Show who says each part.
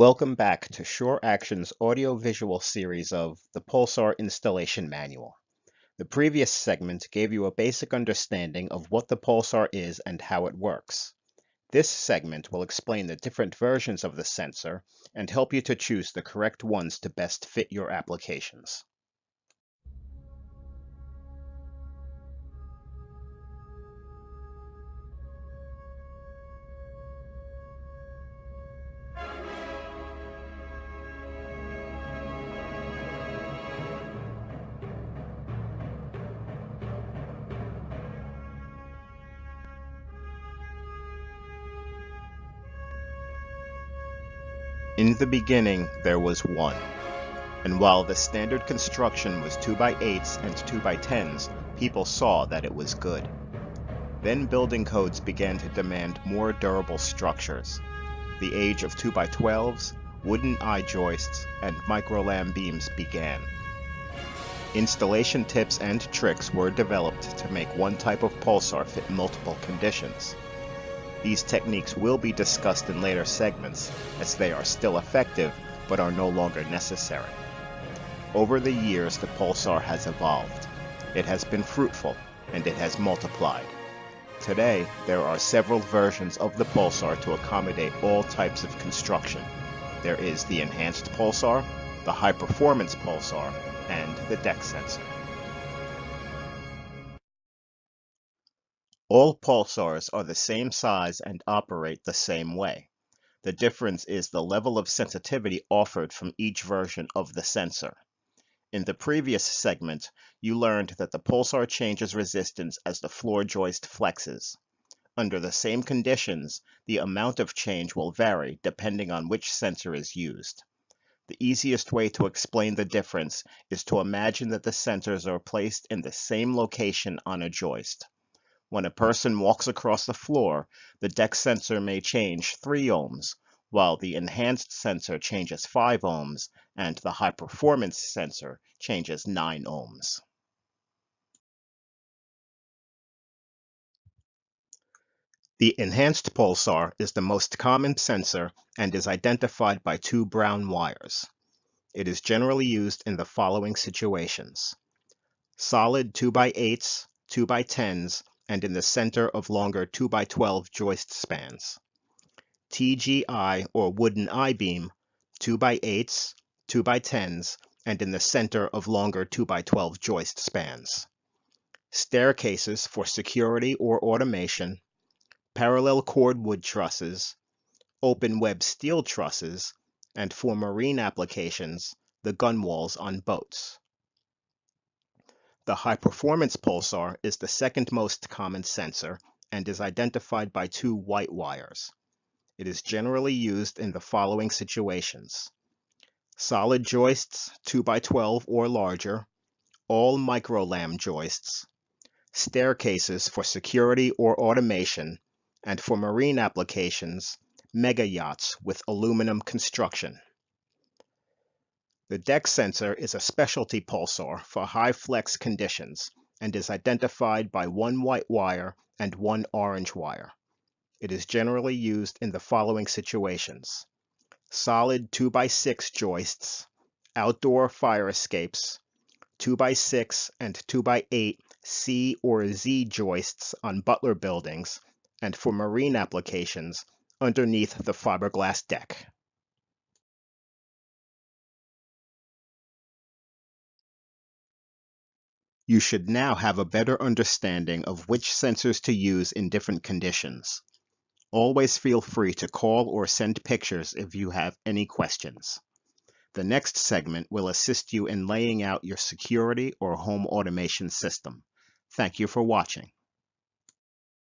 Speaker 1: Welcome back to Sure Action's audio-visual series of the Pulsar Installation Manual. The previous segment gave you a basic understanding of what the Pulsar is and how it works. This segment will explain the different versions of the sensor and help you to choose the correct ones to best fit your applications. In the beginning, there was one. And while the standard construction was 2x8s and 2x10s, people saw that it was good. Then building codes began to demand more durable structures. The age of 2x12s, wooden I-joists, and microlam beams began. Installation tips and tricks were developed to make one type of pulsar fit multiple conditions. These techniques will be discussed in later segments, as they are still effective but are no longer necessary. Over the years, the pulsar has evolved. It has been fruitful, and it has multiplied. Today, there are several versions of the pulsar to accommodate all types of construction. There is the enhanced pulsar, the high-performance pulsar, and the DEC sensor. All pulsars are the same size and operate the same way. The difference is the level of sensitivity offered from each version of the sensor. In the previous segment, you learned that the pulsar changes resistance as the floor joist flexes. Under the same conditions, the amount of change will vary depending on which sensor is used. The easiest way to explain the difference is to imagine that the sensors are placed in the same location on a joist. When a person walks across the floor, the DEC sensor may change 3 ohms, while the enhanced sensor changes 5 ohms, and the high-performance sensor changes 9 ohms. The enhanced pulsar is the most common sensor and is identified by 2 brown wires. It is generally used in the following situations: solid 2x8s, 2x10s, and in the center of longer 2x12 joist spans. TGI or wooden I-beam, 2x8s, 2x10s, and in the center of longer 2x12 joist spans. Staircases for security or automation, parallel cordwood trusses, open web steel trusses, and for marine applications, the gunwales on boats. The high-performance pulsar is the second most common sensor and is identified by 2 white wires. It is generally used in the following situations: solid joists 2x12 or larger, all microlam joists, staircases for security or automation, and for marine applications, mega yachts with aluminum construction. The DEC sensor is a specialty pulsar for high flex conditions and is identified by 1 white wire and 1 orange wire. It is generally used in the following situations: solid 2x6 joists, outdoor fire escapes, 2x6 and 2x8 C or Z joists on Butler buildings, and for marine applications underneath the fiberglass deck. You should now have a better understanding of which sensors to use in different conditions. Always feel free to call or send pictures if you have any questions. The next segment will assist you in laying out your security or home automation system. Thank you for watching.